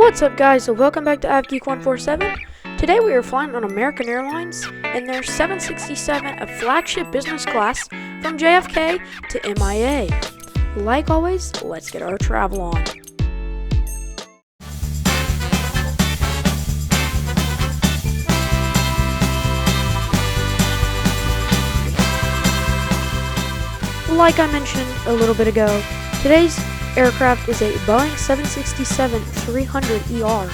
What's up, guys? So welcome back to AvGeek147. Today we are flying on American Airlines in their 767 of Flagship Business class from JFK to MIA. Like always, let's get our travel on. Like I mentioned a little bit ago, today's aircraft is a Boeing 767-300ER.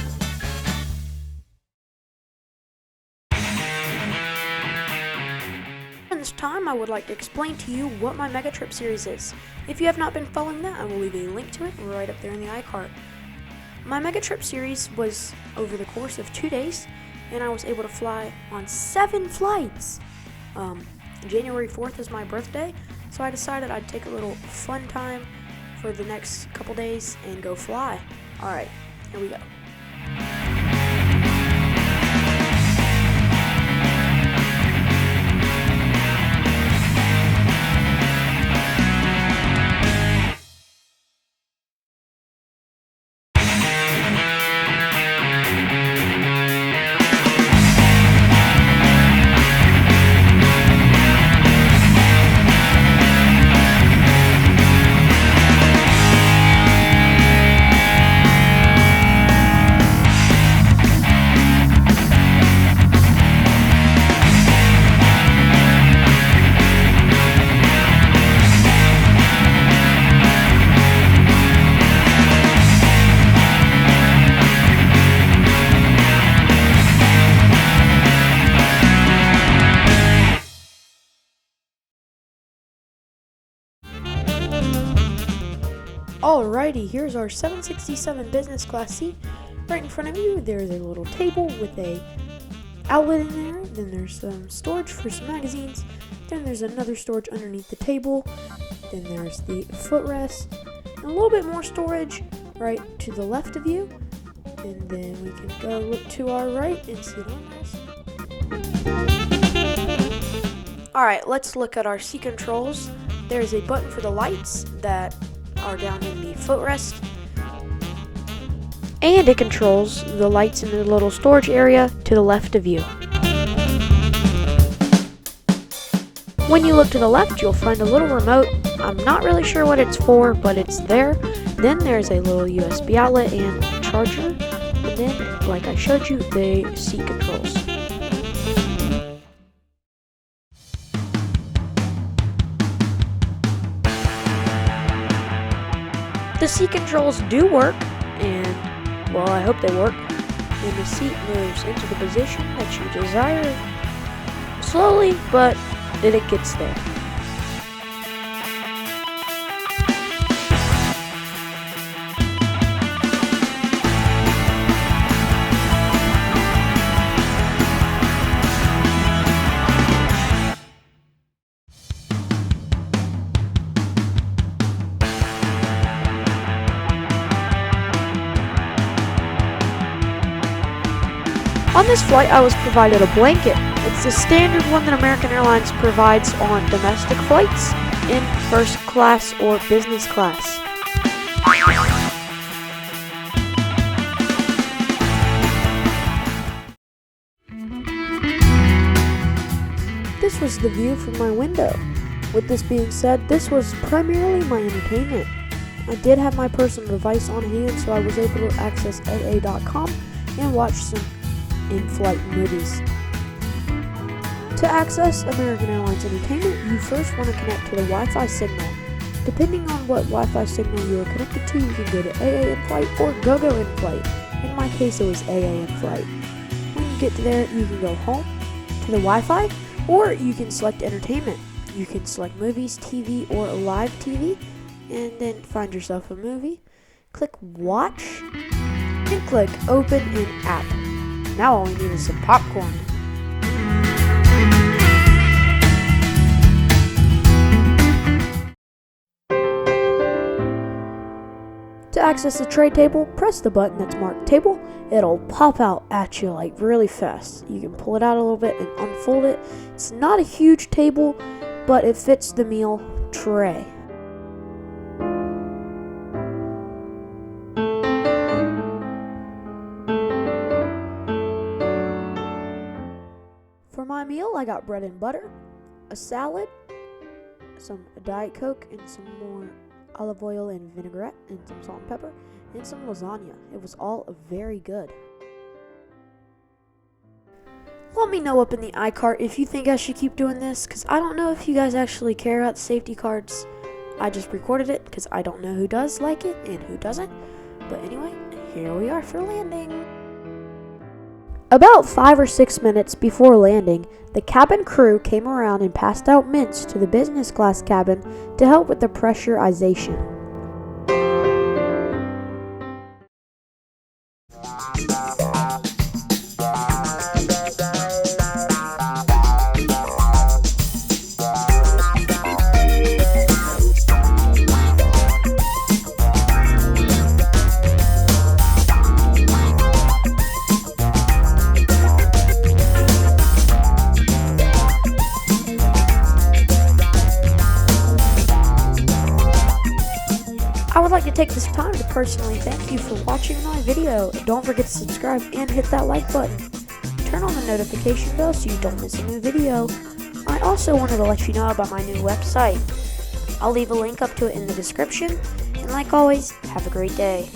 In this time, I would like to explain to you what my Mega Trip series is. If you have not been following that, I will leave a link to it right up there in the iCard. My Mega Trip series was over the course of 2 days, and I was able to fly on 7 flights. January 4th is my birthday, so I decided I'd take a little fun time for the next couple days and go fly. Alright, here we go. Alrighty, here's our 767 business class seat. Right in front of you, there's a little table with a outlet in there. Then there's some storage for some magazines. Then there's another storage underneath the table. Then there's the footrest. And a little bit more storage right to the left of you. And then we can go look to our right and see the armrest. Alright, let's look at our seat controls. There's a button for the lights that are down in the footrest, and it controls the lights in the little storage area to the left of you. When you look to the left, you'll find a little remote. I'm not really sure what it's for, but it's there. Then there's a little USB outlet and charger, and then, like I showed you, the seat controls. The seat controls do work, and, well, I hope they work. When the seat moves into the position that you desire, slowly, but then it gets there. On this flight, I was provided a blanket. It's the standard one that American Airlines provides on domestic flights in first class or business class. This was the view from my window. With this being said, this was primarily my entertainment. I did have my personal device on hand, so I was able to access AA.com and watch some in-flight movies. To access American Airlines Entertainment, you first want to connect to the Wi-Fi signal. Depending on what Wi-Fi signal you are connected to, you can go to AA in-flight or GoGo in-flight. In my case, it was AA in-flight. When you get to there, you can go home to the Wi-Fi, or you can select entertainment. You can select movies, TV, or live TV, and then find yourself a movie. Click watch, and click open in app. Now all we need is some popcorn. To access the tray table, press the button that's marked table. It'll pop out at you like really fast. You can pull it out a little bit and unfold it. It's not a huge table, but it fits the meal tray. my meal, I got bread and butter, a salad, some Diet Coke, and some more olive oil and vinaigrette, and some salt and pepper, and some lasagna. It was all very good. Let me know up in the iCart if you think I should keep doing this, because I don't know if you guys actually care about the safety cards. I just recorded it because I don't know who does like it and who doesn't. But anyway, here we are for landing. About 5 or 6 minutes before landing, the cabin crew came around and passed out mints to the business class cabin to help with the pressurization. I would like to take this time to personally thank you for watching my video. Don't forget to subscribe and hit that like button. Turn on the notification bell so you don't miss a new video. I also wanted to let you know about my new website. I'll leave a link up to it in the description. And like always, have a great day.